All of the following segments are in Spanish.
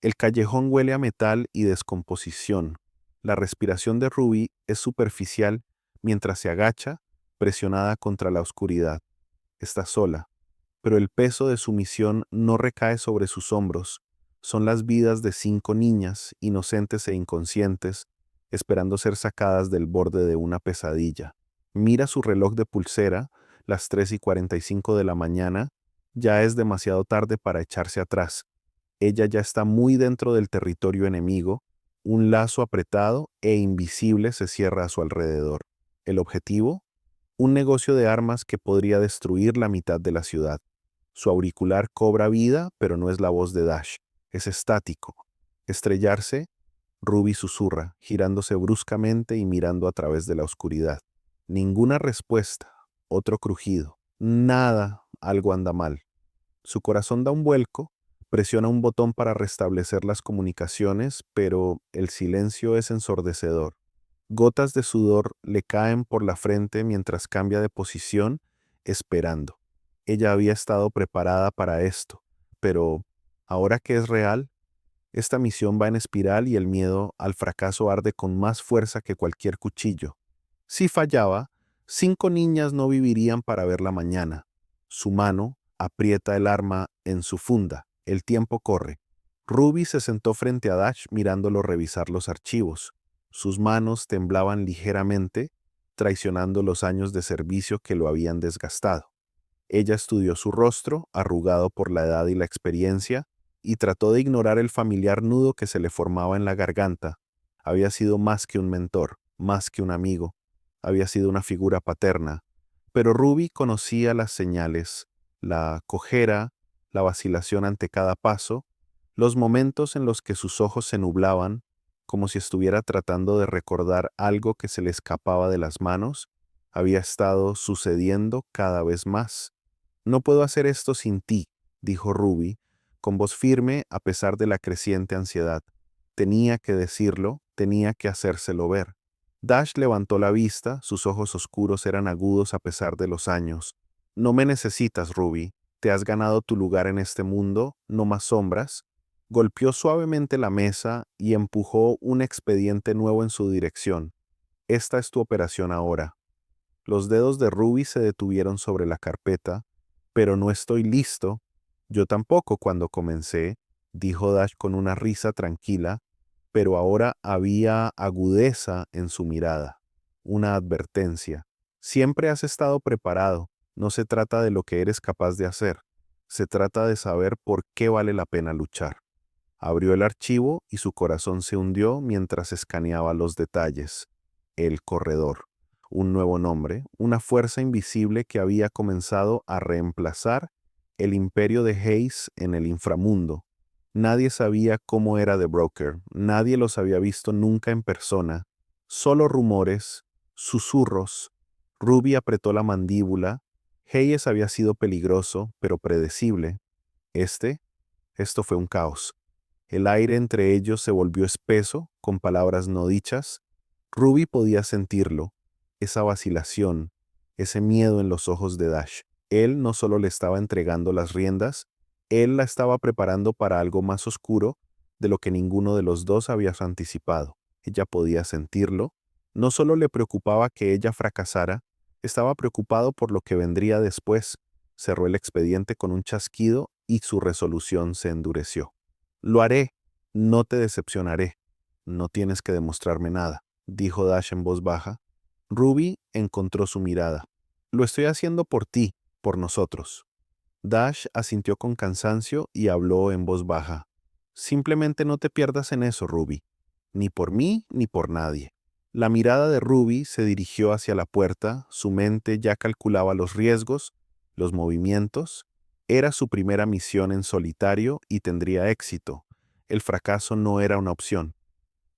El callejón huele a metal y descomposición. La respiración de Ruby es superficial mientras se agacha, presionada contra la oscuridad. Está sola, pero el peso de su misión no recae sobre sus hombros. Son las vidas de 5 niñas, inocentes e inconscientes, esperando ser sacadas del borde de una pesadilla. Mira su reloj de pulsera, las 3:45 de la mañana. Ya es demasiado tarde para echarse atrás. Ella ya está muy dentro del territorio enemigo. Un lazo apretado e invisible se cierra a su alrededor. El objetivo: un negocio de armas que podría destruir la mitad de la ciudad. Su auricular cobra vida, pero no es la voz de Dash. Es estático. Estrellarse, Ruby susurra, girándose bruscamente y mirando a través de la oscuridad. Ninguna respuesta. Otro crujido. Nada. Algo anda mal. Su corazón da un vuelco, presiona un botón para restablecer las comunicaciones, pero el silencio es ensordecedor. Gotas de sudor le caen por la frente mientras cambia de posición, esperando. Ella había estado preparada para esto, pero ahora que es real, esta misión va en espiral y el miedo al fracaso arde con más fuerza que cualquier cuchillo. Si fallaba, 5 niñas no vivirían para ver la mañana. Su mano aprieta el arma en su funda. El tiempo corre. Ruby se sentó frente a Dash mirándolo revisar los archivos. Sus manos temblaban ligeramente, traicionando los años de servicio que lo habían desgastado. Ella estudió su rostro, arrugado por la edad y la experiencia, y trató de ignorar el familiar nudo que se le formaba en la garganta. Había sido más que un mentor, más que un amigo. Había sido una figura paterna. Pero Ruby conocía las señales, la cojera, la vacilación ante cada paso, los momentos en los que sus ojos se nublaban, como si estuviera tratando de recordar algo que se le escapaba de las manos. Había estado sucediendo cada vez más. No puedo hacer esto sin ti, dijo Ruby, con voz firme a pesar de la creciente ansiedad. Tenía que decirlo, tenía que hacérselo ver. Dash levantó la vista, sus ojos oscuros eran agudos a pesar de los años. No me necesitas, Ruby. Te has ganado tu lugar en este mundo, no más sombras. Golpeó suavemente la mesa y empujó un expediente nuevo en su dirección. Esta es tu operación ahora. Los dedos de Ruby se detuvieron sobre la carpeta. Pero no estoy listo. Yo tampoco cuando comencé, dijo Dash con una risa tranquila, pero ahora había agudeza en su mirada, una advertencia. Siempre has estado preparado. No se trata de lo que eres capaz de hacer. Se trata de saber por qué vale la pena luchar. Abrió el archivo y su corazón se hundió mientras escaneaba los detalles. El corredor. Un nuevo nombre, una fuerza invisible que había comenzado a reemplazar el imperio de Hayes en el inframundo. Nadie sabía cómo era The Broker, nadie los había visto nunca en persona, solo rumores, susurros. Ruby apretó la mandíbula. Hayes había sido peligroso, pero predecible. Esto fue un caos. El aire entre ellos se volvió espeso, con palabras no dichas. Ruby podía sentirlo, esa vacilación, ese miedo en los ojos de Dash. Él no solo le estaba entregando las riendas, él la estaba preparando para algo más oscuro de lo que ninguno de los dos había anticipado. Ella podía sentirlo. No solo le preocupaba que ella fracasara, estaba preocupado por lo que vendría después. Cerró el expediente con un chasquido y su resolución se endureció. Lo haré, no te decepcionaré. No tienes que demostrarme nada, dijo Dash en voz baja. Ruby encontró su mirada. Lo estoy haciendo por ti, por nosotros. Dash asintió con cansancio y habló en voz baja. Simplemente no te pierdas en eso, Ruby. Ni por mí ni por nadie. La mirada de Ruby se dirigió hacia la puerta, su mente ya calculaba los riesgos, los movimientos. Era su primera misión en solitario y tendría éxito. El fracaso no era una opción,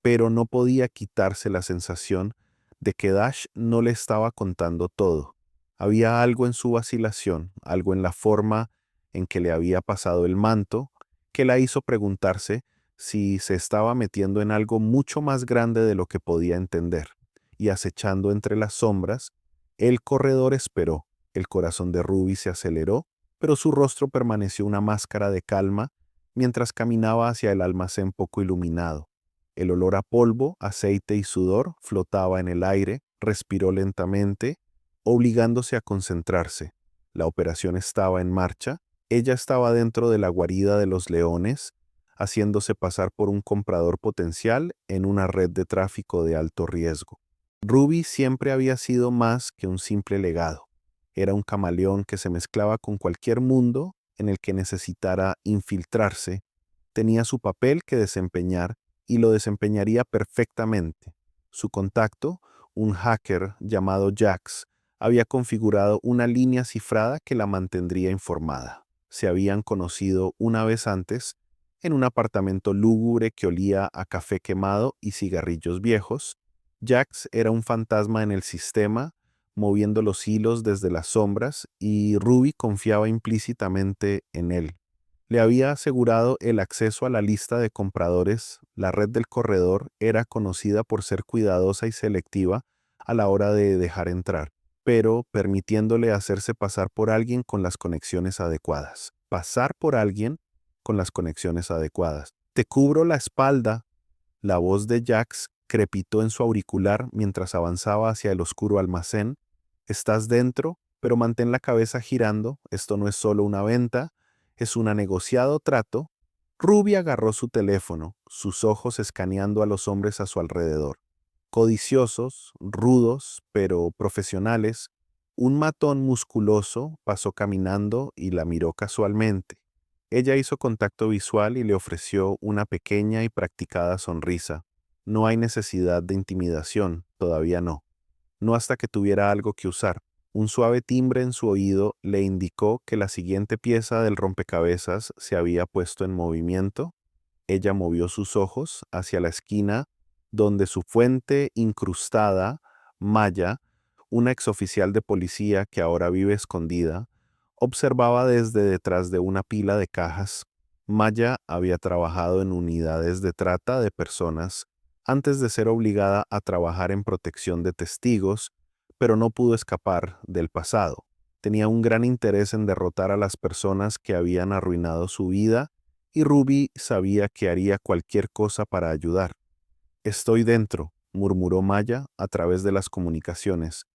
pero no podía quitarse la sensación de que Dash no le estaba contando todo. Había algo en su vacilación, algo en la forma en que le había pasado el manto, que la hizo preguntarse si se estaba metiendo en algo mucho más grande de lo que podía entender. Y acechando entre las sombras, el corredor esperó. El corazón de Ruby se aceleró, pero su rostro permaneció una máscara de calma mientras caminaba hacia el almacén poco iluminado. El olor a polvo, aceite y sudor flotaba en el aire, respiró lentamente, obligándose a concentrarse. La operación estaba en marcha, ella estaba dentro de la guarida de los leones, haciéndose pasar por un comprador potencial en una red de tráfico de alto riesgo. Ruby siempre había sido más que un simple legado. Era un camaleón que se mezclaba con cualquier mundo en el que necesitara infiltrarse, tenía su papel que desempeñar y lo desempeñaría perfectamente. Su contacto, un hacker llamado Jax, había configurado una línea cifrada que la mantendría informada. Se habían conocido una vez antes en un apartamento lúgubre que olía a café quemado y cigarrillos viejos. Jax era un fantasma en el sistema, moviendo los hilos desde las sombras, y Ruby confiaba implícitamente en él. Le había asegurado el acceso a la lista de compradores. La red del corredor era conocida por ser cuidadosa y selectiva a la hora de dejar entrar, pero permitiéndole hacerse pasar por alguien con las conexiones adecuadas. Pasar por alguien con las conexiones adecuadas. Te cubro la espalda. La voz de Jax crepitó en su auricular mientras avanzaba hacia el oscuro almacén. Estás dentro, pero mantén la cabeza girando. Esto no es solo una venta, es un negociado trato. Ruby agarró su teléfono, sus ojos escaneando a los hombres a su alrededor. Codiciosos, rudos, pero profesionales, un matón musculoso pasó caminando y la miró casualmente. Ella hizo contacto visual y le ofreció una pequeña y practicada sonrisa. No hay necesidad de intimidación, todavía no. No hasta que tuviera algo que usar. Un suave timbre en su oído le indicó que la siguiente pieza del rompecabezas se había puesto en movimiento. Ella movió sus ojos hacia la esquina donde su fuente incrustada, Maya, una exoficial de policía que ahora vive escondida, observaba desde detrás de una pila de cajas. Maya había trabajado en unidades de trata de personas antes de ser obligada a trabajar en protección de testigos, pero no pudo escapar del pasado. Tenía un gran interés en derrotar a las personas que habían arruinado su vida, y Ruby sabía que haría cualquier cosa para ayudar. Estoy dentro, murmuró Maya a través de las comunicaciones.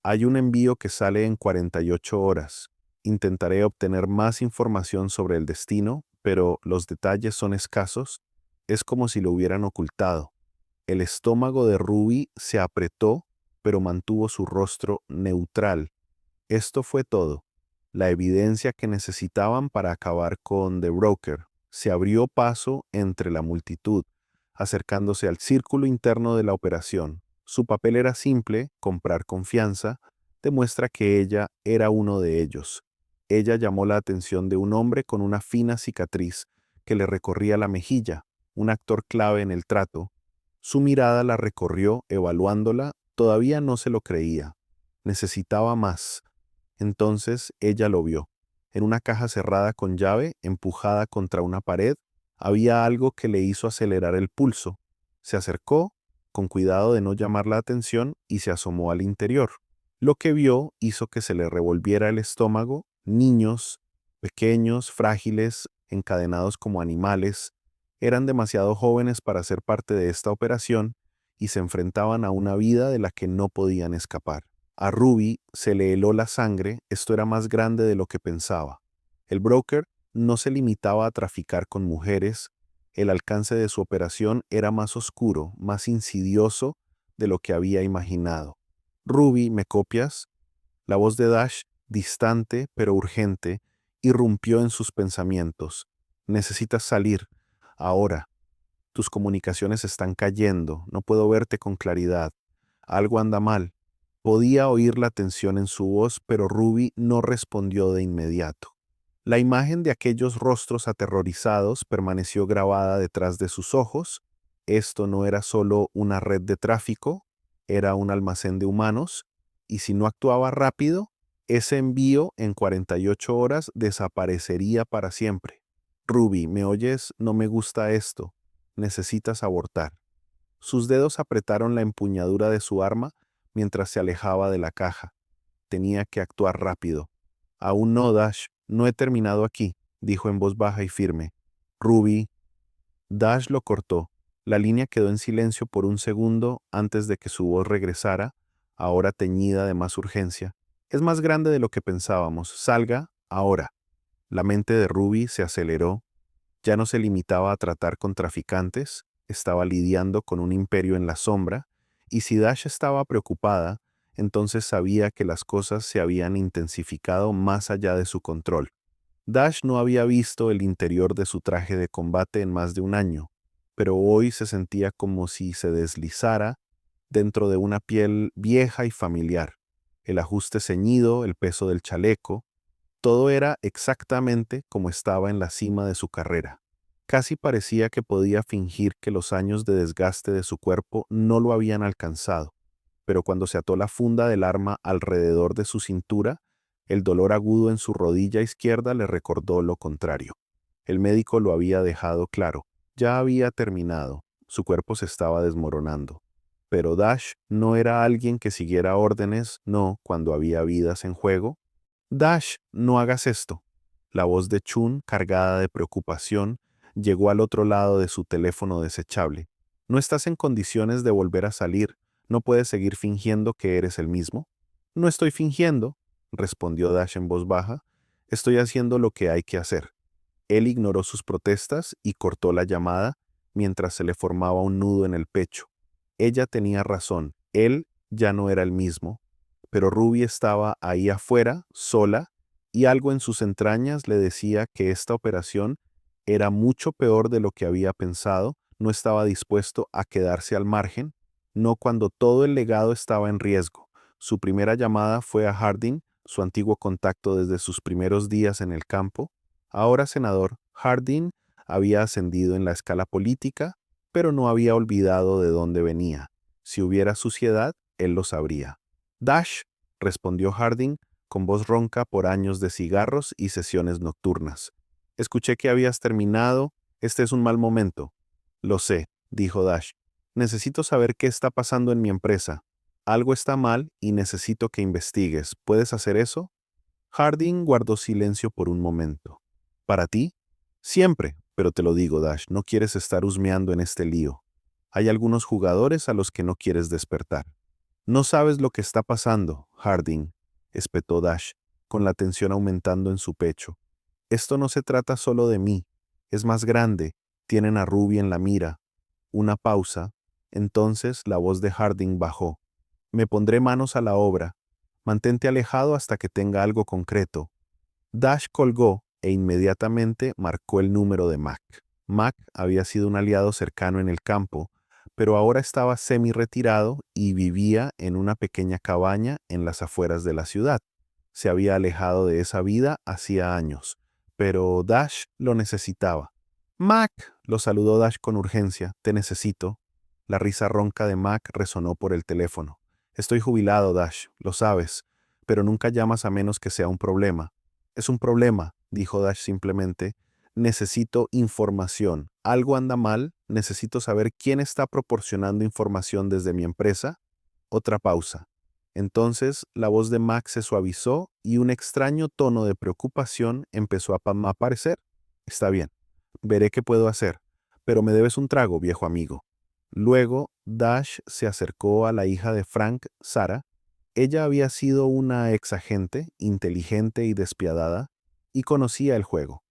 Hay un envío que sale en 48 horas. Intentaré obtener más información sobre el destino, pero los detalles son escasos. Es como si lo hubieran ocultado. El estómago de Ruby se apretó, pero mantuvo su rostro neutral. Esto fue todo. La evidencia que necesitaban para acabar con The Broker. Se abrió paso entre la multitud, acercándose al círculo interno de la operación. Su papel era simple: comprar confianza. Demuestra que ella era uno de ellos. Ella llamó la atención de un hombre con una fina cicatriz que le recorría la mejilla, un actor clave en el trato. Su mirada la recorrió, evaluándola. Todavía no se lo creía. Necesitaba más. Entonces ella lo vio. En una caja cerrada con llave, empujada contra una pared, había algo que le hizo acelerar el pulso. Se acercó, con cuidado de no llamar la atención, y se asomó al interior. Lo que vio hizo que se le revolviera el estómago. Niños, pequeños, frágiles, encadenados como animales, eran demasiado jóvenes para ser parte de esta operación y se enfrentaban a una vida de la que no podían escapar. A Ruby se le heló la sangre. Esto era más grande de lo que pensaba. El broker no se limitaba a traficar con mujeres. El alcance de su operación era más oscuro, más insidioso de lo que había imaginado. Ruby, ¿me copias? La voz de Dash, distante pero urgente, irrumpió en sus pensamientos. Necesitas salir. Ahora. Tus comunicaciones están cayendo. No puedo verte con claridad. Algo anda mal. Podía oír la tensión en su voz, pero Ruby no respondió de inmediato. La imagen de aquellos rostros aterrorizados permaneció grabada detrás de sus ojos. Esto no era solo una red de tráfico, era un almacén de humanos, y si no actuaba rápido, ese envío en 48 horas desaparecería para siempre. Ruby, ¿me oyes? No me gusta esto. Necesitas abortar. Sus dedos apretaron la empuñadura de su arma mientras se alejaba de la caja. Tenía que actuar rápido. Aún no, Dash. No he terminado aquí, dijo en voz baja y firme. Ruby. Dash lo cortó. La línea quedó en silencio por un segundo antes de que su voz regresara, ahora teñida de más urgencia. Es más grande de lo que pensábamos. Salga, ahora. La mente de Ruby se aceleró. Ya no se limitaba a tratar con traficantes, estaba lidiando con un imperio en la sombra, y si Dash estaba preocupada, entonces sabía que las cosas se habían intensificado más allá de su control. Dash no había visto el interior de su traje de combate en más de un año, pero hoy se sentía como si se deslizara dentro de una piel vieja y familiar. El ajuste ceñido, el peso del chaleco, todo era exactamente como estaba en la cima de su carrera. Casi parecía que podía fingir que los años de desgaste de su cuerpo no lo habían alcanzado, pero cuando se ató la funda del arma alrededor de su cintura, el dolor agudo en su rodilla izquierda le recordó lo contrario. El médico lo había dejado claro, ya había terminado, su cuerpo se estaba desmoronando. Pero Dash no era alguien que siguiera órdenes, no, cuando había vidas en juego. Dash, no hagas esto. La voz de Chun, cargada de preocupación, llegó al otro lado de su teléfono desechable. No estás en condiciones de volver a salir. ¿No puedes seguir fingiendo que eres el mismo? No estoy fingiendo, respondió Dash en voz baja. Estoy haciendo lo que hay que hacer. Él ignoró sus protestas y cortó la llamada mientras se le formaba un nudo en el pecho. Ella tenía razón. Él ya no era el mismo, pero Ruby estaba ahí afuera, sola, y algo en sus entrañas le decía que esta operación era mucho peor de lo que había pensado, no estaba dispuesto a quedarse al margen, no cuando todo el legado estaba en riesgo. Su primera llamada fue a Harding, su antiguo contacto desde sus primeros días en el campo. Ahora senador, Harding había ascendido en la escala política, pero no había olvidado de dónde venía. Si hubiera suciedad, él lo sabría. Dash, respondió Harding, con voz ronca por años de cigarros y sesiones nocturnas. Escuché que habías terminado. Este es un mal momento. Lo sé, dijo Dash. Necesito saber qué está pasando en mi empresa. Algo está mal y necesito que investigues. ¿Puedes hacer eso? Harding guardó silencio por un momento. ¿Para ti? Siempre, pero te lo digo, Dash, no quieres estar husmeando en este lío. Hay algunos jugadores a los que no quieres despertar. No sabes lo que está pasando, Harding, espetó Dash, con la tensión aumentando en su pecho. Esto no se trata solo de mí, es más grande, tienen a Ruby en la mira. Una pausa, entonces la voz de Harding bajó. Me pondré manos a la obra. Mantente alejado hasta que tenga algo concreto. Dash colgó e inmediatamente marcó el número de Mac. Mac había sido un aliado cercano en el campo, pero ahora estaba semi-retirado y vivía en una pequeña cabaña en las afueras de la ciudad. Se había alejado de esa vida hacía años, pero Dash lo necesitaba. Mac, lo saludó Dash con urgencia. Te necesito. La risa ronca de Mac resonó por el teléfono. Estoy jubilado, Dash, lo sabes, pero nunca llamas a menos que sea un problema. Es un problema, dijo Dash simplemente. Necesito información. Algo anda mal. Necesito saber quién está proporcionando información desde mi empresa. Otra pausa. Entonces la voz de Max se suavizó y un extraño tono de preocupación empezó a aparecer. Está bien, veré qué puedo hacer, pero me debes un trago, viejo amigo. Luego, Dash se acercó a la hija de Frank, Sara. Ella había sido una exagente, inteligente y despiadada, y conocía el juego.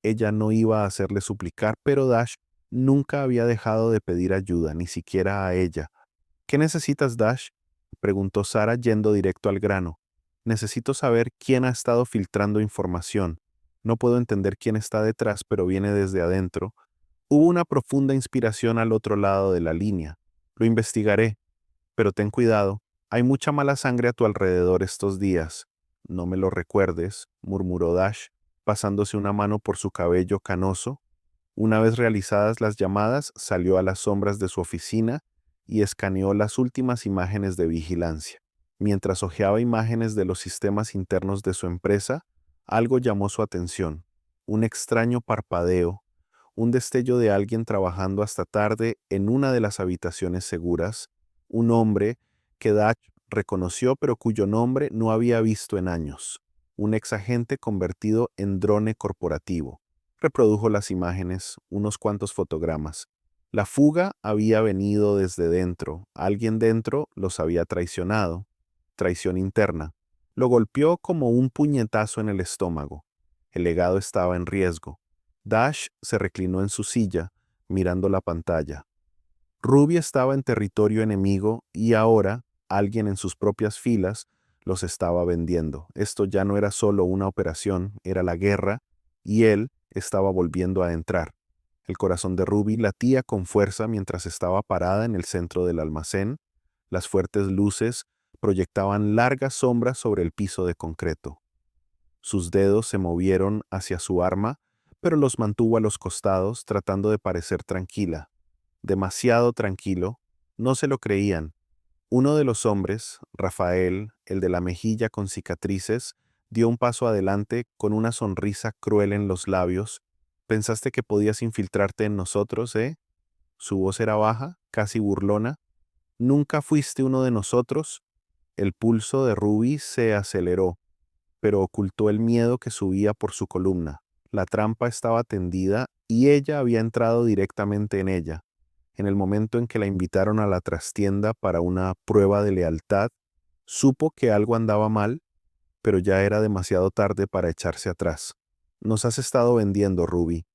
Ella no iba a hacerle suplicar, pero Dash nunca había dejado de pedir ayuda, ni siquiera a ella. ¿Qué necesitas, Dash? Preguntó Sara yendo directo al grano. Necesito saber quién ha estado filtrando información. No puedo entender quién está detrás, pero viene desde adentro. Hubo una profunda inspiración al otro lado de la línea. Lo investigaré, pero ten cuidado. Hay mucha mala sangre a tu alrededor estos días. No me lo recuerdes, murmuró Dash, pasándose una mano por su cabello canoso. Una vez realizadas las llamadas, salió a las sombras de su oficina y escaneó las últimas imágenes de vigilancia. Mientras hojeaba imágenes de los sistemas internos de su empresa, algo llamó su atención. Un extraño parpadeo, un destello de alguien trabajando hasta tarde en una de las habitaciones seguras, un hombre que Dash reconoció pero cuyo nombre no había visto en años, un exagente convertido en drone corporativo. Reprodujo las imágenes, unos cuantos fotogramas. La fuga había venido desde dentro. Alguien dentro los había traicionado. Traición interna. Lo golpeó como un puñetazo en el estómago. El legado estaba en riesgo. Dash se reclinó en su silla, mirando la pantalla. Ruby estaba en territorio enemigo y ahora alguien en sus propias filas los estaba vendiendo. Esto ya no era solo una operación, era la guerra, y él estaba volviendo a entrar. El corazón de Ruby latía con fuerza mientras estaba parada en el centro del almacén. Las fuertes luces proyectaban largas sombras sobre el piso de concreto. Sus dedos se movieron hacia su arma, pero los mantuvo a los costados tratando de parecer tranquila. Demasiado tranquilo, no se lo creían. Uno de los hombres, Rafael, el de la mejilla con cicatrices, dio un paso adelante con una sonrisa cruel en los labios. ¿Pensaste que podías infiltrarte en nosotros, eh? Su voz era baja, casi burlona. ¿Nunca fuiste uno de nosotros? El pulso de Ruby se aceleró, pero ocultó el miedo que subía por su columna. La trampa estaba tendida y ella había entrado directamente en ella. En el momento en que la invitaron a la trastienda para una prueba de lealtad, supo que algo andaba mal, pero ya era demasiado tarde para echarse atrás. Nos has estado vendiendo, Ruby,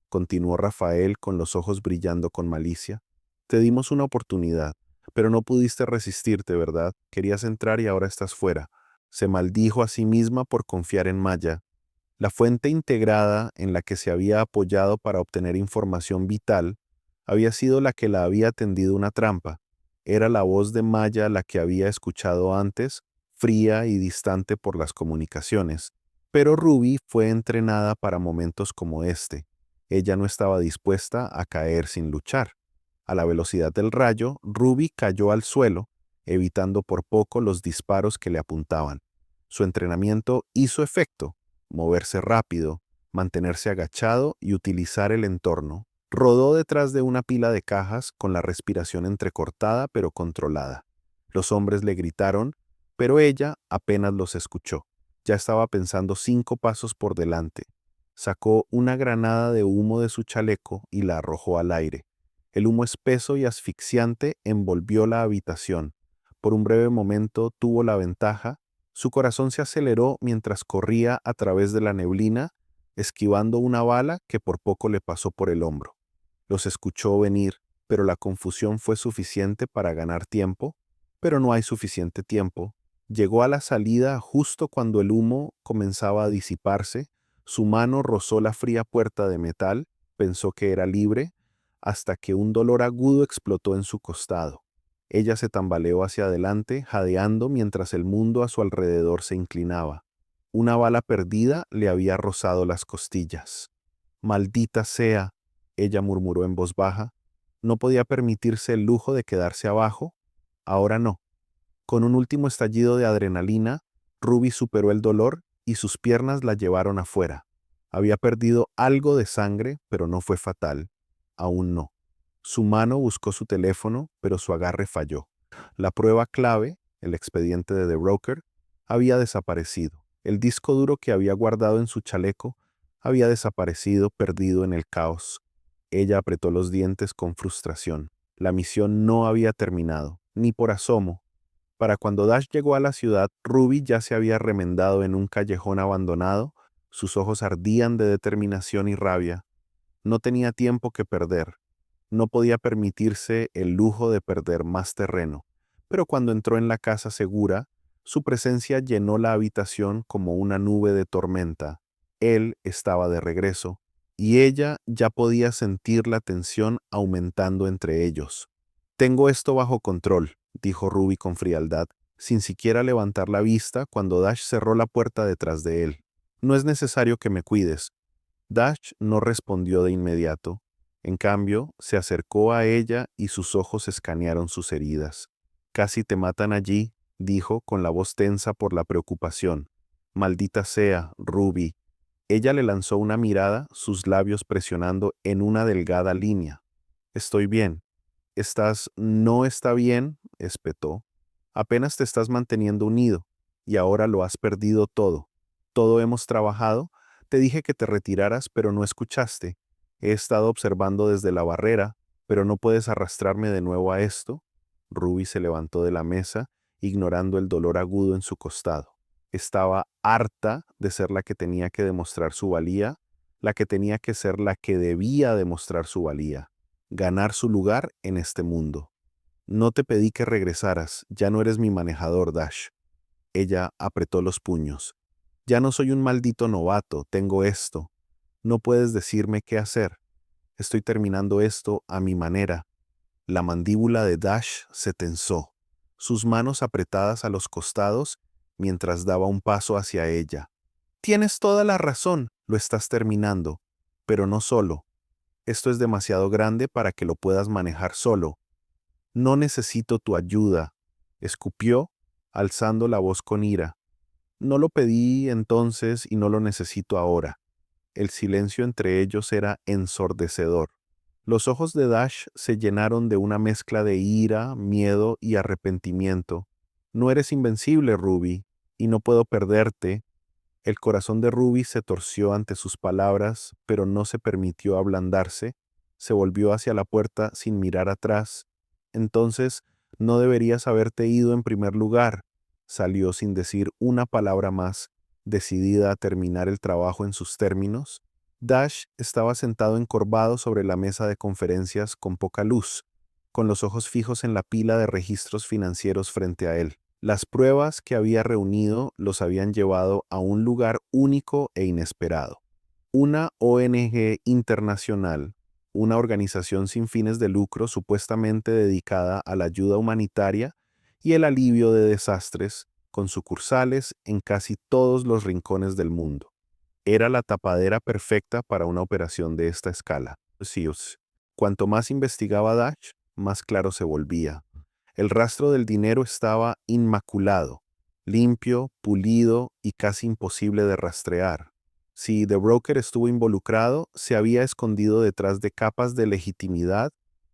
continuó Rafael con los ojos brillando con malicia. Te dimos una oportunidad, pero no pudiste resistirte, ¿verdad? Querías entrar y ahora estás fuera. Se maldijo a sí misma por confiar en Maya. La fuente integrada en la que se había apoyado para obtener información vital había sido la que la había tendido una trampa. Era la voz de Maya la que había escuchado antes, fría y distante por las comunicaciones. Pero Ruby fue entrenada para momentos como este. Ella no estaba dispuesta a caer sin luchar. A la velocidad del rayo, Ruby cayó al suelo, evitando por poco los disparos que le apuntaban. Su entrenamiento hizo efecto: moverse rápido, mantenerse agachado y utilizar el entorno. Rodó detrás de una pila de cajas con la respiración entrecortada pero controlada. Los hombres le gritaron, pero ella apenas los escuchó. Ya estaba pensando 5 pasos por delante. Sacó una granada de humo de su chaleco y la arrojó al aire. El humo espeso y asfixiante envolvió la habitación. Por un breve momento tuvo la ventaja. Su corazón se aceleró mientras corría a través de la neblina, esquivando una bala que por poco le pasó por el hombro. Los escuchó venir, pero la confusión fue suficiente para ganar tiempo. Pero no hay suficiente tiempo. Llegó a la salida justo cuando el humo comenzaba a disiparse. Su mano rozó la fría puerta de metal, pensó que era libre, hasta que un dolor agudo explotó en su costado. Ella se tambaleó hacia adelante, jadeando mientras el mundo a su alrededor se inclinaba. Una bala perdida le había rozado las costillas. «Maldita sea», ella murmuró en voz baja. No podía permitirse el lujo de quedarse abajo. Ahora no. Con un último estallido de adrenalina, Ruby superó el dolor y sus piernas la llevaron afuera. Había perdido algo de sangre, pero no fue fatal. Aún no. Su mano buscó su teléfono, pero su agarre falló. La prueba clave, el expediente de The Broker, había desaparecido. El disco duro que había guardado en su chaleco había desaparecido, perdido en el caos. Ella apretó los dientes con frustración. La misión no había terminado, ni por asomo. Para cuando Dash llegó a la ciudad, Ruby ya se había remendado en un callejón abandonado. Sus ojos ardían de determinación y rabia. No tenía tiempo que perder. No podía permitirse el lujo de perder más terreno. Pero cuando entró en la casa segura, su presencia llenó la habitación como una nube de tormenta. Él estaba de regreso, y ella ya podía sentir la tensión aumentando entre ellos. «Tengo esto bajo control», dijo Ruby con frialdad, sin siquiera levantar la vista cuando Dash cerró la puerta detrás de él. «No es necesario que me cuides». Dash no respondió de inmediato. En cambio, se acercó a ella y sus ojos escanearon sus heridas. «Casi te matan allí», dijo con la voz tensa por la preocupación. «Maldita sea, Ruby». Ella le lanzó una mirada, sus labios presionando en una delgada línea. «Estoy bien». «No está bien», espetó. «Apenas te estás manteniendo unido, y ahora lo has perdido todo. Todo hemos trabajado, Te dije que te retiraras, pero no escuchaste. He estado observando desde la barrera, pero no puedes arrastrarme de nuevo a esto. Ruby se levantó de la mesa, ignorando el dolor agudo en su costado. Estaba harta de ser la que tenía que demostrar su valía, la que tenía que ser la que debía demostrar su valía, ganar su lugar en este mundo. No te pedí que regresaras, ya no eres mi manejador, Dash. Ella apretó los puños. Ya no soy un maldito novato, tengo esto. No puedes decirme qué hacer. Estoy terminando esto a mi manera. La mandíbula de Dash se tensó, sus manos apretadas a los costados mientras daba un paso hacia ella. Tienes toda la razón, lo estás terminando, pero no solo. Esto es demasiado grande para que lo puedas manejar solo. No necesito tu ayuda, escupió, alzando la voz con ira. No lo pedí entonces y no lo necesito ahora. El silencio entre ellos era ensordecedor. Los ojos de Dash se llenaron de una mezcla de ira, miedo y arrepentimiento. No eres invencible, Ruby, y no puedo perderte. El corazón de Ruby se torció ante sus palabras, pero no se permitió ablandarse. Se volvió hacia la puerta sin mirar atrás. Entonces, no deberías haberte ido en primer lugar. Salió sin decir una palabra más, decidida a terminar el trabajo en sus términos. Dash estaba sentado encorvado sobre la mesa de conferencias con poca luz, con los ojos fijos en la pila de registros financieros frente a él. Las pruebas que había reunido los habían llevado a un lugar único e inesperado. Una ONG internacional, una organización sin fines de lucro supuestamente dedicada a la ayuda humanitaria y el alivio de desastres, con sucursales en casi todos los rincones del mundo. Era la tapadera perfecta para una operación de esta escala. Cuanto más investigaba Dash, más claro se volvía. El rastro del dinero estaba inmaculado, limpio, pulido y casi imposible de rastrear. Si The Broker estuvo involucrado, se había escondido detrás de capas de legitimidad,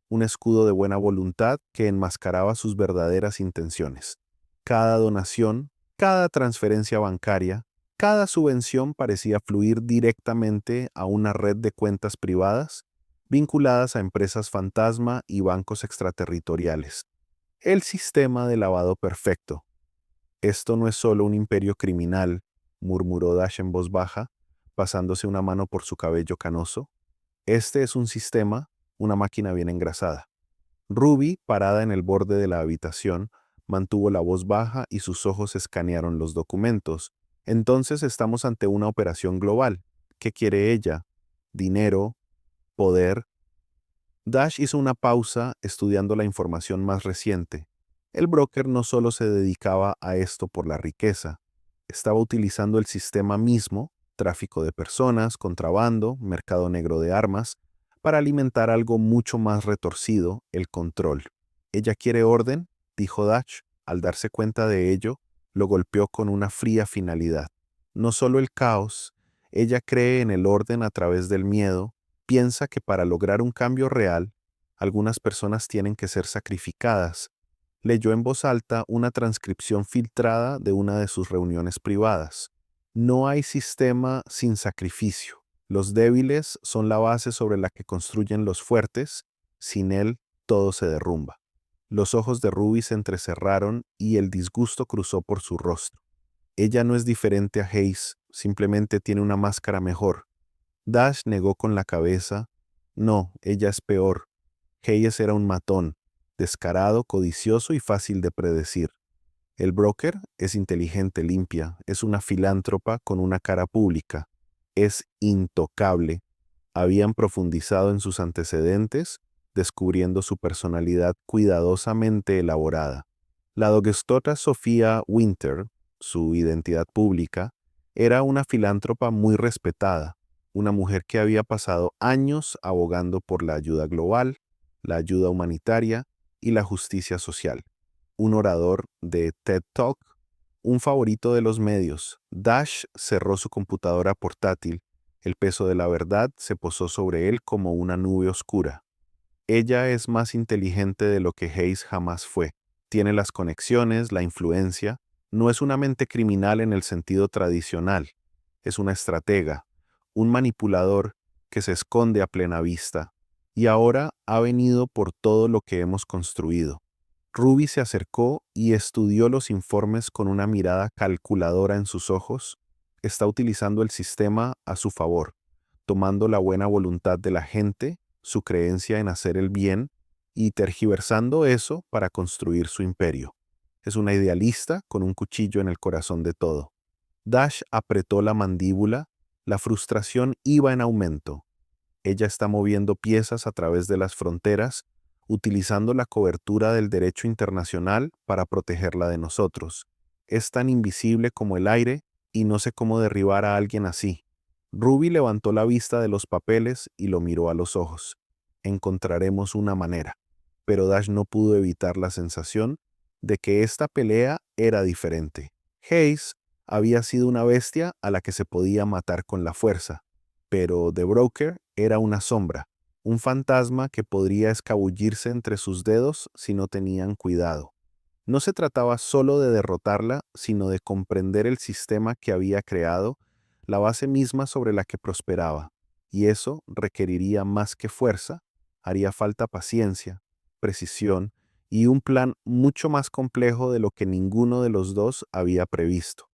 un escudo de buena voluntad que enmascaraba sus verdaderas intenciones. Cada donación, cada transferencia bancaria, cada subvención parecía fluir directamente a una red de cuentas privadas vinculadas a empresas fantasma y bancos extraterritoriales. El sistema de lavado perfecto. Esto no es solo un imperio criminal, murmuró Dash en voz baja, pasándose una mano por su cabello canoso. Este es un sistema, una máquina bien engrasada. Ruby, parada en el borde de la habitación, mantuvo la voz baja y sus ojos escanearon los documentos. Entonces estamos ante una operación global. ¿Qué quiere ella? ¿Dinero? ¿Poder? Dash hizo una pausa estudiando la información más reciente. El broker no solo se dedicaba a esto por la riqueza, estaba utilizando el sistema mismo, tráfico de personas, contrabando, mercado negro de armas, para alimentar algo mucho más retorcido, el control. ¿Ella quiere orden?, dijo Dash. Al darse cuenta de ello, lo golpeó con una fría finalidad. No solo el caos, ella cree en el orden a través del miedo. Piensa que para lograr un cambio real, algunas personas tienen que ser sacrificadas. Leyó en voz alta una transcripción filtrada de una de sus reuniones privadas. No hay sistema sin sacrificio. Los débiles son la base sobre la que construyen los fuertes. Sin él, todo se derrumba. Los ojos de Ruby se entrecerraron y el disgusto cruzó por su rostro. Ella no es diferente a Hayes, simplemente tiene una máscara mejor. Dash negó con la cabeza. No, ella es peor. Hayes era un matón, descarado, codicioso y fácil de predecir. El broker es inteligente, limpia, es una filántropa con una cara pública. Es intocable. Habían profundizado en sus antecedentes, descubriendo su personalidad cuidadosamente elaborada. La doctora Sofía Winter, su identidad pública, era una filántropa muy respetada, una mujer que había pasado años abogando por la ayuda global, la ayuda humanitaria y la justicia social. Un orador de TED Talk, un favorito de los medios. Dash cerró su computadora portátil. El peso de la verdad se posó sobre él como una nube oscura. Ella es más inteligente de lo que Hayes jamás fue. Tiene las conexiones, la influencia. No es una mente criminal en el sentido tradicional. Es una estratega, un manipulador que se esconde a plena vista, y ahora ha venido por todo lo que hemos construido. Ruby se acercó y estudió los informes con una mirada calculadora en sus ojos. Está utilizando el sistema a su favor, tomando la buena voluntad de la gente, su creencia en hacer el bien, y tergiversando eso para construir su imperio. Es una idealista con un cuchillo en el corazón de todo. Dash apretó la mandíbula, la frustración iba en aumento. Ella está moviendo piezas a través de las fronteras, utilizando la cobertura del derecho internacional para protegerla de nosotros. Es tan invisible como el aire y no sé cómo derribar a alguien así. Ruby levantó la vista de los papeles y lo miró a los ojos. Encontraremos una manera. Pero Dash no pudo evitar la sensación de que esta pelea era diferente. Hayes había sido una bestia a la que se podía matar con la fuerza, pero The Broker era una sombra, un fantasma que podría escabullirse entre sus dedos si no tenían cuidado. No se trataba solo de derrotarla, sino de comprender el sistema que había creado, la base misma sobre la que prosperaba, y eso requeriría más que fuerza, haría falta paciencia, precisión y un plan mucho más complejo de lo que ninguno de los dos había previsto.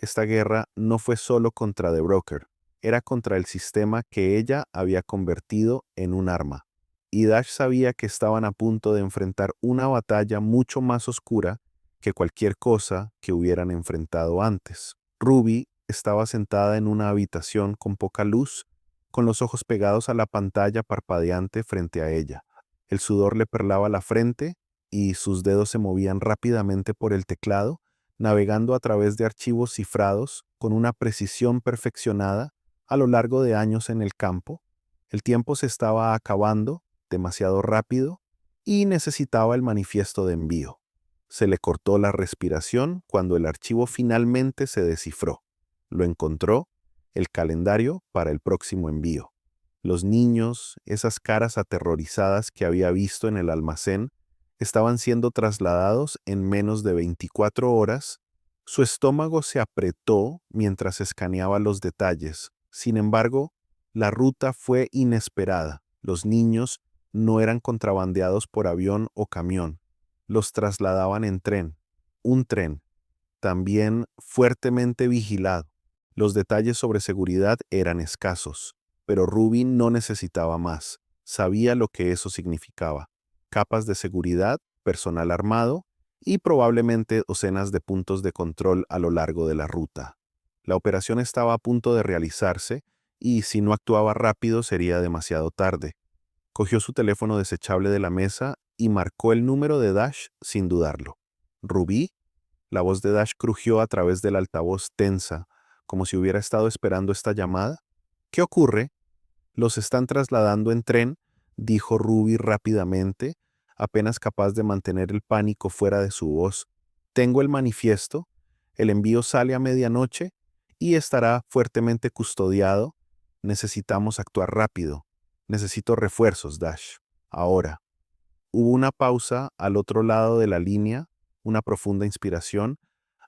Esta guerra no fue solo contra The Broker, era contra el sistema que ella había convertido en un arma. Y Dash sabía que estaban a punto de enfrentar una batalla mucho más oscura que cualquier cosa que hubieran enfrentado antes. Ruby estaba sentada en una habitación con poca luz, con los ojos pegados a la pantalla parpadeante frente a ella. El sudor le perlaba la frente y sus dedos se movían rápidamente por el teclado, navegando a través de archivos cifrados con una precisión perfeccionada a lo largo de años en el campo. El tiempo se estaba acabando demasiado rápido y necesitaba el manifiesto de envío. Se le cortó la respiración cuando el archivo finalmente se descifró. Lo encontró, el calendario para el próximo envío. Los niños, esas caras aterrorizadas que había visto en el almacén, estaban siendo trasladados en menos de 24 horas. Su estómago se apretó mientras escaneaba los detalles. Sin embargo, la ruta fue inesperada. Los niños no eran contrabandeados por avión o camión. Los trasladaban en tren. Un tren, también fuertemente vigilado. Los detalles sobre seguridad eran escasos, pero Ruby no necesitaba más. Sabía lo que eso significaba. Capas de seguridad, personal armado y probablemente docenas de puntos de control a lo largo de la ruta. La operación estaba a punto de realizarse y si no actuaba rápido sería demasiado tarde. Cogió su teléfono desechable de la mesa y marcó el número de Dash sin dudarlo. ¿Rubí? La voz de Dash crujió a través del altavoz tensa, como si hubiera estado esperando esta llamada. ¿Qué ocurre? Los están trasladando en tren, dijo Ruby rápidamente, apenas capaz de mantener el pánico fuera de su voz. Tengo el manifiesto, el envío sale a medianoche y estará fuertemente custodiado. Necesitamos actuar rápido. Necesito refuerzos, Dash. Ahora. Hubo una pausa al otro lado de la línea, una profunda inspiración,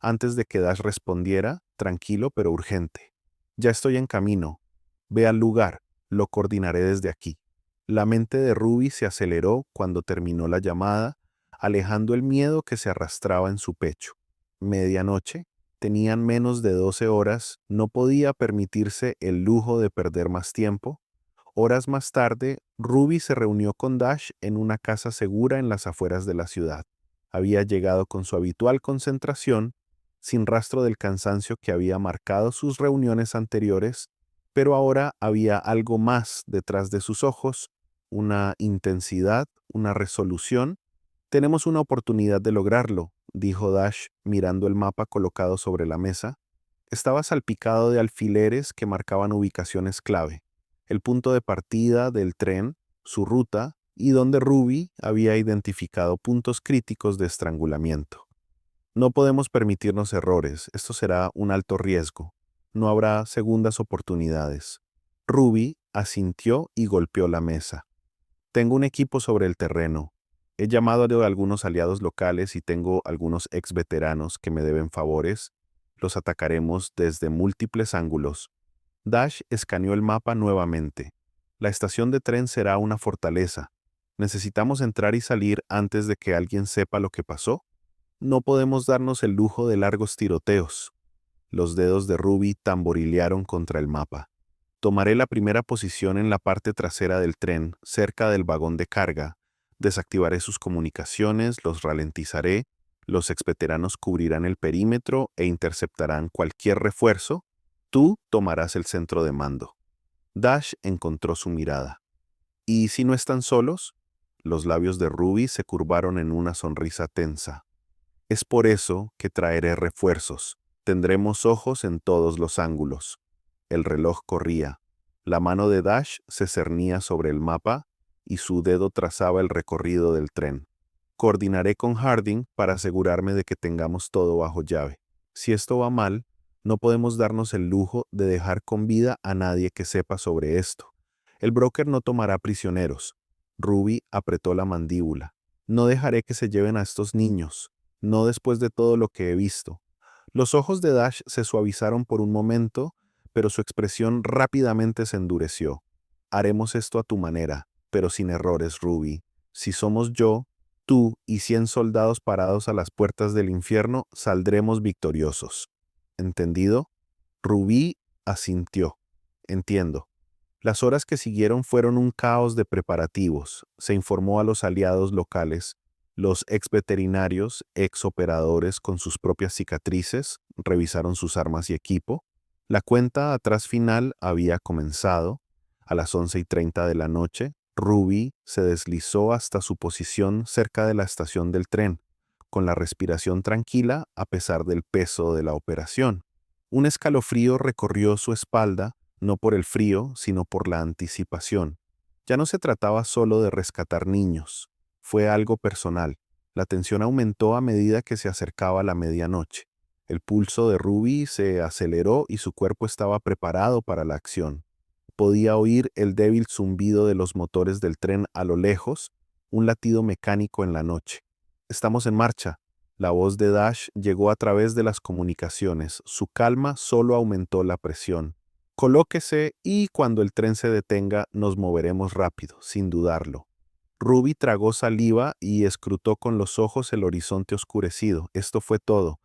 antes de que Dash respondiera, tranquilo pero urgente. Ya estoy en camino. Ve al lugar, lo coordinaré desde aquí. La mente de Ruby se aceleró cuando terminó la llamada, alejando el miedo que se arrastraba en su pecho. Medianoche, tenían menos de 12 horas, no podía permitirse el lujo de perder más tiempo. Horas más tarde, Ruby se reunió con Dash en una casa segura en las afueras de la ciudad. Había llegado con su habitual concentración, sin rastro del cansancio que había marcado sus reuniones anteriores, pero ahora había algo más detrás de sus ojos, una intensidad, una resolución. Tenemos una oportunidad de lograrlo, dijo Dash mirando el mapa colocado sobre la mesa. Estaba salpicado de alfileres que marcaban ubicaciones clave, el punto de partida del tren, su ruta y donde Ruby había identificado puntos críticos de estrangulamiento. No podemos permitirnos errores, esto será un alto riesgo. No habrá segundas oportunidades. Ruby asintió y golpeó la mesa. Tengo un equipo sobre el terreno. He llamado a algunos aliados locales y tengo algunos ex veteranos que me deben favores. Los atacaremos desde múltiples ángulos. Dash escaneó el mapa nuevamente. La estación de tren será una fortaleza. ¿Necesitamos entrar y salir antes de que alguien sepa lo que pasó? No podemos darnos el lujo de largos tiroteos. Los dedos de Ruby tamborilearon contra el mapa. Tomaré la primera posición en la parte trasera del tren, cerca del vagón de carga. Desactivaré sus comunicaciones, los ralentizaré, los exveteranos cubrirán el perímetro e interceptarán cualquier refuerzo. Tú tomarás el centro de mando. Dash encontró su mirada. ¿Y si no están solos? Los labios de Ruby se curvaron en una sonrisa tensa. Es por eso que traeré refuerzos. Tendremos ojos en todos los ángulos. El reloj corría. La mano de Dash se cernía sobre el mapa y su dedo trazaba el recorrido del tren. Coordinaré con Harding para asegurarme de que tengamos todo bajo llave. Si esto va mal, no podemos darnos el lujo de dejar con vida a nadie que sepa sobre esto. El broker no tomará prisioneros. Ruby apretó la mandíbula. No dejaré que se lleven a estos niños. No después de todo lo que he visto. Los ojos de Dash se suavizaron por un momento, pero su expresión rápidamente se endureció. Haremos esto a tu manera, pero sin errores, Ruby. Si somos yo, tú y 100 soldados parados a las puertas del infierno, saldremos victoriosos. ¿Entendido? Ruby asintió. Entiendo. Las horas que siguieron fueron un caos de preparativos. Se informó a los aliados locales. Los ex veterinarios, ex operadores con sus propias cicatrices, revisaron sus armas y equipo. La cuenta atrás final había comenzado. A las 11:30 de la noche, Ruby se deslizó hasta su posición cerca de la estación del tren, con la respiración tranquila a pesar del peso de la operación. Un escalofrío recorrió su espalda, no por el frío, sino por la anticipación. Ya no se trataba solo de rescatar niños. Fue algo personal. La tensión aumentó a medida que se acercaba la medianoche. El pulso de Ruby se aceleró y su cuerpo estaba preparado para la acción. Podía oír el débil zumbido de los motores del tren a lo lejos, un latido mecánico en la noche. Estamos en marcha. La voz de Dash llegó a través de las comunicaciones. Su calma solo aumentó la presión. Colóquese y cuando el tren se detenga nos moveremos rápido, sin dudarlo. Ruby tragó saliva y escrutó con los ojos el horizonte oscurecido. Esto fue todo.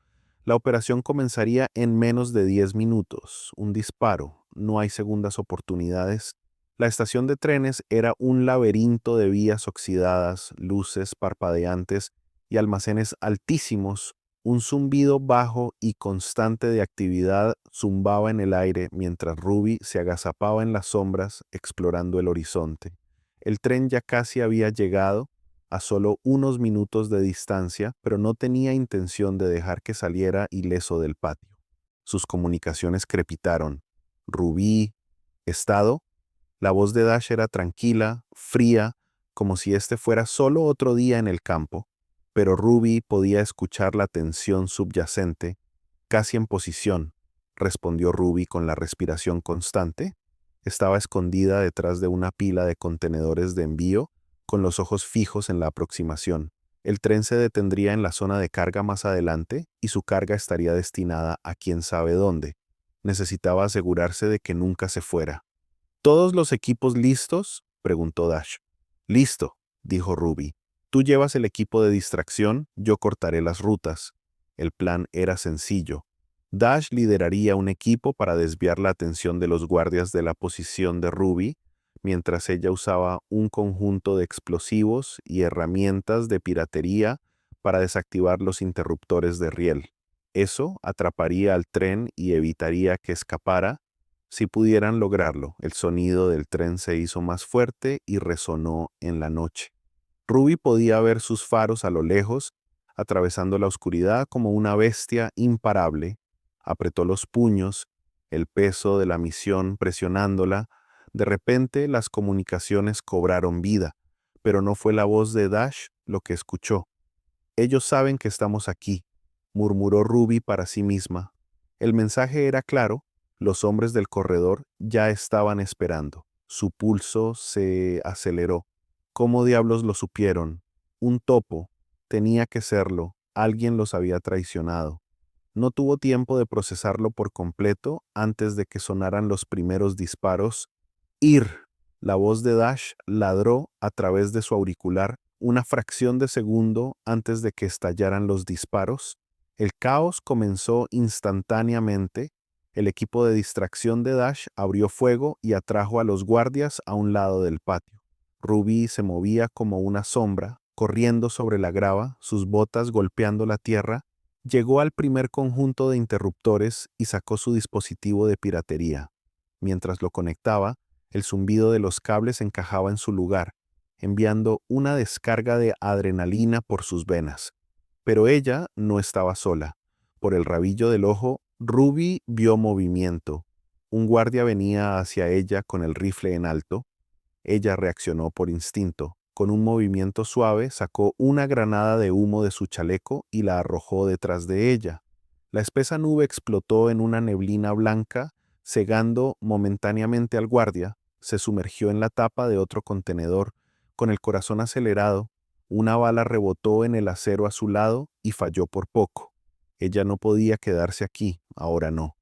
La operación comenzaría en menos de 10 minutos. Un disparo. No hay segundas oportunidades. La estación de trenes era un laberinto de vías oxidadas, luces parpadeantes y almacenes altísimos. Un zumbido bajo y constante de actividad zumbaba en el aire mientras Ruby se agazapaba en las sombras explorando el horizonte. El tren ya casi había llegado, a solo unos minutos de distancia, pero no tenía intención de dejar que saliera ileso del patio. Sus comunicaciones crepitaron. Rubí, ¿estado? La voz de Dash era tranquila, fría, como si este fuera solo otro día en el campo, pero Ruby podía escuchar la tensión subyacente, casi en posición, respondió Ruby con la respiración constante. Estaba escondida detrás de una pila de contenedores de envío, con los ojos fijos en la aproximación. El tren se detendría en la zona de carga más adelante y su carga estaría destinada a quién sabe dónde. Necesitaba asegurarse de que nunca se fuera. ¿Todos los equipos listos?, preguntó Dash. Listo, dijo Ruby. Tú llevas el equipo de distracción, yo cortaré las rutas. El plan era sencillo. Dash lideraría un equipo para desviar la atención de los guardias de la posición de Ruby, mientras ella usaba un conjunto de explosivos y herramientas de piratería para desactivar los interruptores de riel. Eso atraparía al tren y evitaría que escapara. Si pudieran lograrlo, el sonido del tren se hizo más fuerte y resonó en la noche. Ruby podía ver sus faros a lo lejos, atravesando la oscuridad como una bestia imparable. Apretó los puños, el peso de la misión presionándola. De repente las comunicaciones cobraron vida, pero no fue la voz de Dash lo que escuchó. Ellos saben que estamos aquí, murmuró Ruby para sí misma. El mensaje era claro, los hombres del corredor ya estaban esperando. Su pulso se aceleró. ¿Cómo diablos lo supieron? Un topo. Tenía que serlo. Alguien los había traicionado. No tuvo tiempo de procesarlo por completo antes de que sonaran los primeros disparos. Ir. La voz de Dash ladró a través de su auricular una fracción de segundo antes de que estallaran los disparos. El caos comenzó instantáneamente. El equipo de distracción de Dash abrió fuego y atrajo a los guardias a un lado del patio. Ruby se movía como una sombra, corriendo sobre la grava, sus botas golpeando la tierra. Llegó al primer conjunto de interruptores y sacó su dispositivo de piratería. Mientras lo conectaba, el zumbido de los cables encajaba en su lugar, enviando una descarga de adrenalina por sus venas. Pero ella no estaba sola. Por el rabillo del ojo, Ruby vio movimiento. Un guardia venía hacia ella con el rifle en alto. Ella reaccionó por instinto. Con un movimiento suave sacó una granada de humo de su chaleco y la arrojó detrás de ella. La espesa nube explotó en una neblina blanca, cegando momentáneamente al guardia. Se sumergió en la tapa de otro contenedor. Con el corazón acelerado, una bala rebotó en el acero a su lado y falló por poco. Ella no podía quedarse aquí, ahora no.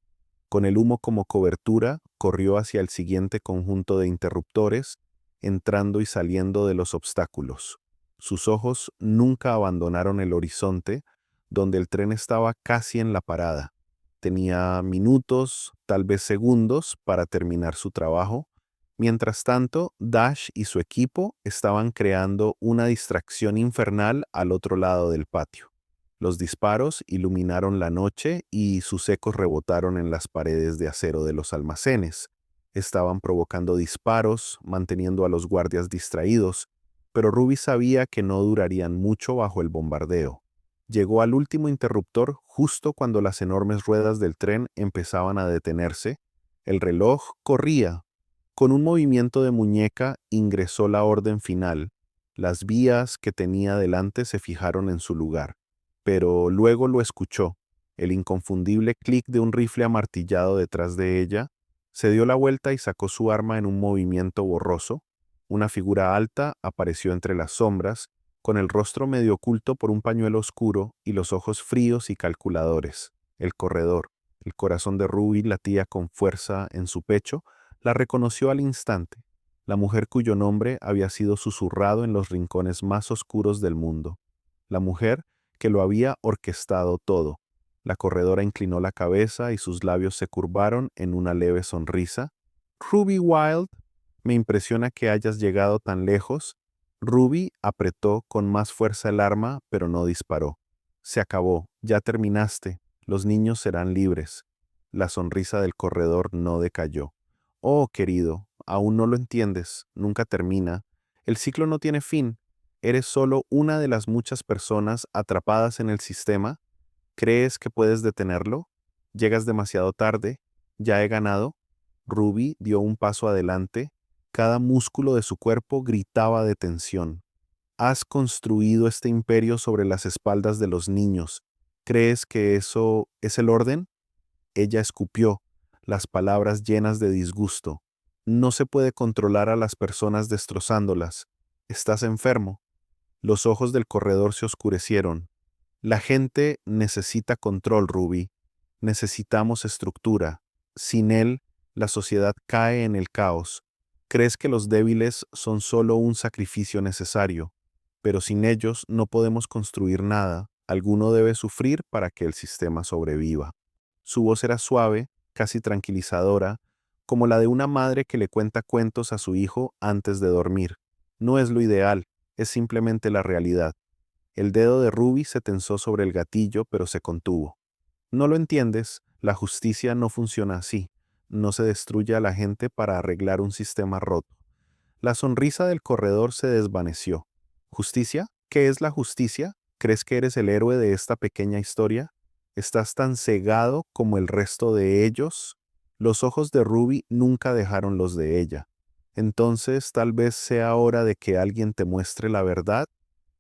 Con el humo como cobertura, corrió hacia el siguiente conjunto de interruptores, entrando y saliendo de los obstáculos. Sus ojos nunca abandonaron el horizonte, donde el tren estaba casi en la parada. Tenía minutos, tal vez segundos, para terminar su trabajo. Mientras tanto, Dash y su equipo estaban creando una distracción infernal al otro lado del patio. Los disparos iluminaron la noche y sus ecos rebotaron en las paredes de acero de los almacenes. Estaban provocando disparos, manteniendo a los guardias distraídos, pero Ruby sabía que no durarían mucho bajo el bombardeo. Llegó al último interruptor justo cuando las enormes ruedas del tren empezaban a detenerse. El reloj corría. Con un movimiento de muñeca ingresó la orden final. Las vías que tenía delante se fijaron en su lugar. Pero luego lo escuchó, el inconfundible clic de un rifle amartillado detrás de ella. Se dio la vuelta y sacó su arma en un movimiento borroso. Una figura alta apareció entre las sombras, con el rostro medio oculto por un pañuelo oscuro y los ojos fríos y calculadores. El corredor, el corazón de Ruby latía con fuerza en su pecho, la reconoció al instante, la mujer cuyo nombre había sido susurrado en los rincones más oscuros del mundo. La mujer que lo había orquestado todo. La corredora inclinó la cabeza y sus labios se curvaron en una leve sonrisa. Ruby Wilde, me impresiona que hayas llegado tan lejos. Ruby apretó con más fuerza el arma, pero no disparó. Se acabó, ya terminaste, los niños serán libres. La sonrisa del corredor no decayó. Oh, querido, aún no lo entiendes, nunca termina. El ciclo no tiene fin. ¿Eres solo una de las muchas personas atrapadas en el sistema? ¿Crees que puedes detenerlo? Llegas demasiado tarde. ¿Ya he ganado? Ruby dio un paso adelante. Cada músculo de su cuerpo gritaba de tensión. Has construido este imperio sobre las espaldas de los niños. ¿Crees que eso es el orden? Ella escupió, las palabras llenas de disgusto. No se puede controlar a las personas destrozándolas. Estás enfermo. Los ojos del corredor se oscurecieron. La gente necesita control, Ruby. Necesitamos estructura. Sin él, la sociedad cae en el caos. Crees que los débiles son solo un sacrificio necesario, pero sin ellos no podemos construir nada. Alguno debe sufrir para que el sistema sobreviva. Su voz era suave, casi tranquilizadora, como la de una madre que le cuenta cuentos a su hijo antes de dormir. No es lo ideal, es simplemente la realidad. El dedo de Ruby se tensó sobre el gatillo, pero se contuvo. No lo entiendes, la justicia no funciona así. No se destruye a la gente para arreglar un sistema roto. La sonrisa del corredor se desvaneció. ¿Justicia? ¿Qué es la justicia? ¿Crees que eres el héroe de esta pequeña historia? ¿Estás tan cegado como el resto de ellos? Los ojos de Ruby nunca dejaron los de ella. Entonces tal vez sea hora de que alguien te muestre la verdad.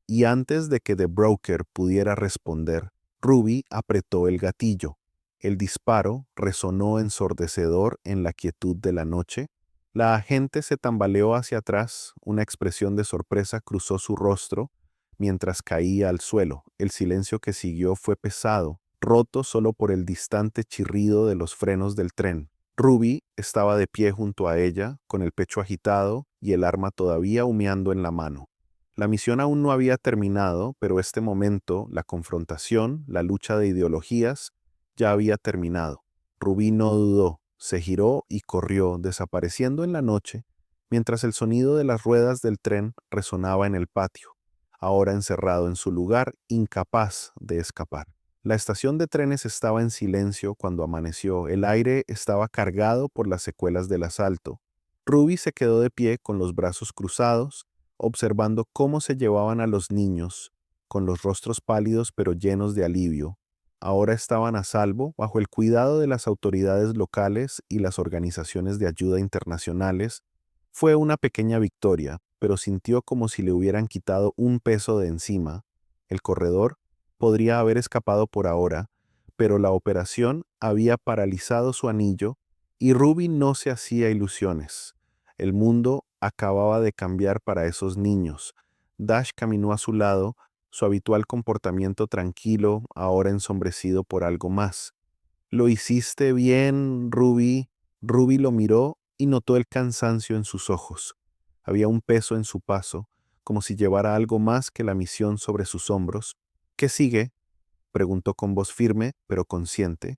Y antes de que The Broker pudiera responder, Ruby apretó el gatillo. El disparo resonó ensordecedor en la quietud de la noche. La agente se tambaleó hacia atrás, una expresión de sorpresa cruzó su rostro mientras caía al suelo. El silencio que siguió fue pesado. roto solo por el distante chirrido de los frenos del tren. Ruby estaba de pie junto a ella, con el pecho agitado y el arma todavía humeando en la mano. La misión aún no había terminado, pero este momento, la confrontación, la lucha de ideologías, ya había terminado. Ruby no dudó, se giró y corrió, desapareciendo en la noche, mientras el sonido de las ruedas del tren resonaba en el patio, ahora encerrado en su lugar, incapaz de escapar. La estación de trenes estaba en silencio cuando amaneció. El aire estaba cargado por las secuelas del asalto. Ruby se quedó de pie con los brazos cruzados, observando cómo se llevaban a los niños, con los rostros pálidos pero llenos de alivio. Ahora estaban a salvo bajo el cuidado de las autoridades locales y las organizaciones de ayuda internacionales. Fue una pequeña victoria, pero sintió como si le hubieran quitado un peso de encima. El corredor podría haber escapado por ahora, pero la operación había paralizado su anillo y Ruby no se hacía ilusiones. El mundo acababa de cambiar para esos niños. Dash caminó a su lado, su habitual comportamiento tranquilo, ahora ensombrecido por algo más. «Lo hiciste bien, Ruby». Ruby lo miró y notó el cansancio en sus ojos. Había un peso en su paso, como si llevara algo más que la misión sobre sus hombros. «¿Qué sigue?», preguntó con voz firme, pero consciente.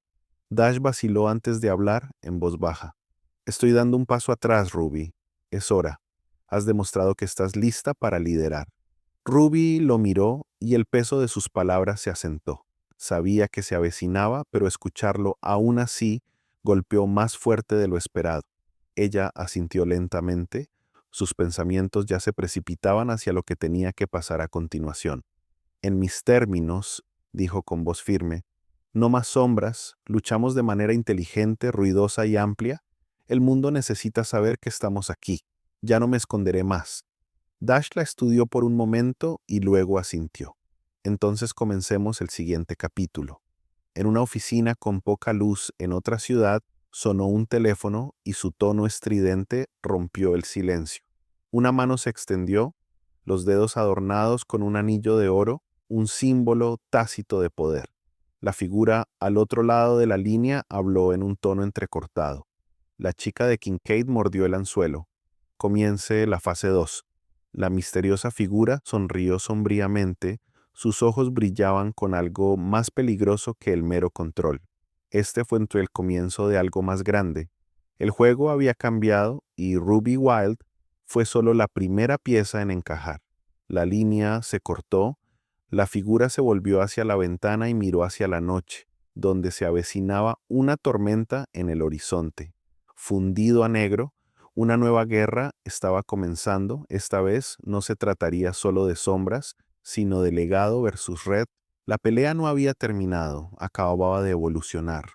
Dash vaciló antes de hablar en voz baja. «Estoy dando un paso atrás, Ruby. Es hora. Has demostrado que estás lista para liderar». Ruby lo miró y el peso de sus palabras se asentó. Sabía que se avecinaba, pero escucharlo aún así golpeó más fuerte de lo esperado. Ella asintió lentamente. Sus pensamientos ya se precipitaban hacia lo que tenía que pasar a continuación. «En mis términos», dijo con voz firme, «no más sombras, luchamos de manera inteligente, ruidosa y amplia. El mundo necesita saber que estamos aquí. Ya no me esconderé más». Dash la estudió por un momento y luego asintió. «Entonces comencemos el siguiente capítulo». En una oficina con poca luz en otra ciudad, sonó un teléfono y su tono estridente rompió el silencio. Una mano se extendió, los dedos adornados con un anillo de oro, un símbolo tácito de poder. La figura al otro lado de la línea habló en un tono entrecortado. La chica de Kincaid mordió el anzuelo. «Comience la fase 2». La misteriosa figura sonrió sombríamente, sus ojos brillaban con algo más peligroso que el mero control. Este fue entre el comienzo de algo más grande. El juego había cambiado y Ruby Wild fue solo la primera pieza en encajar. La línea se cortó, la figura se volvió hacia la ventana y miró hacia la noche, donde se avecinaba una tormenta en el horizonte. Fundido a negro, una nueva guerra estaba comenzando. Esta vez no se trataría solo de sombras, sino de legado versus red. La pelea no había terminado, acababa de evolucionar.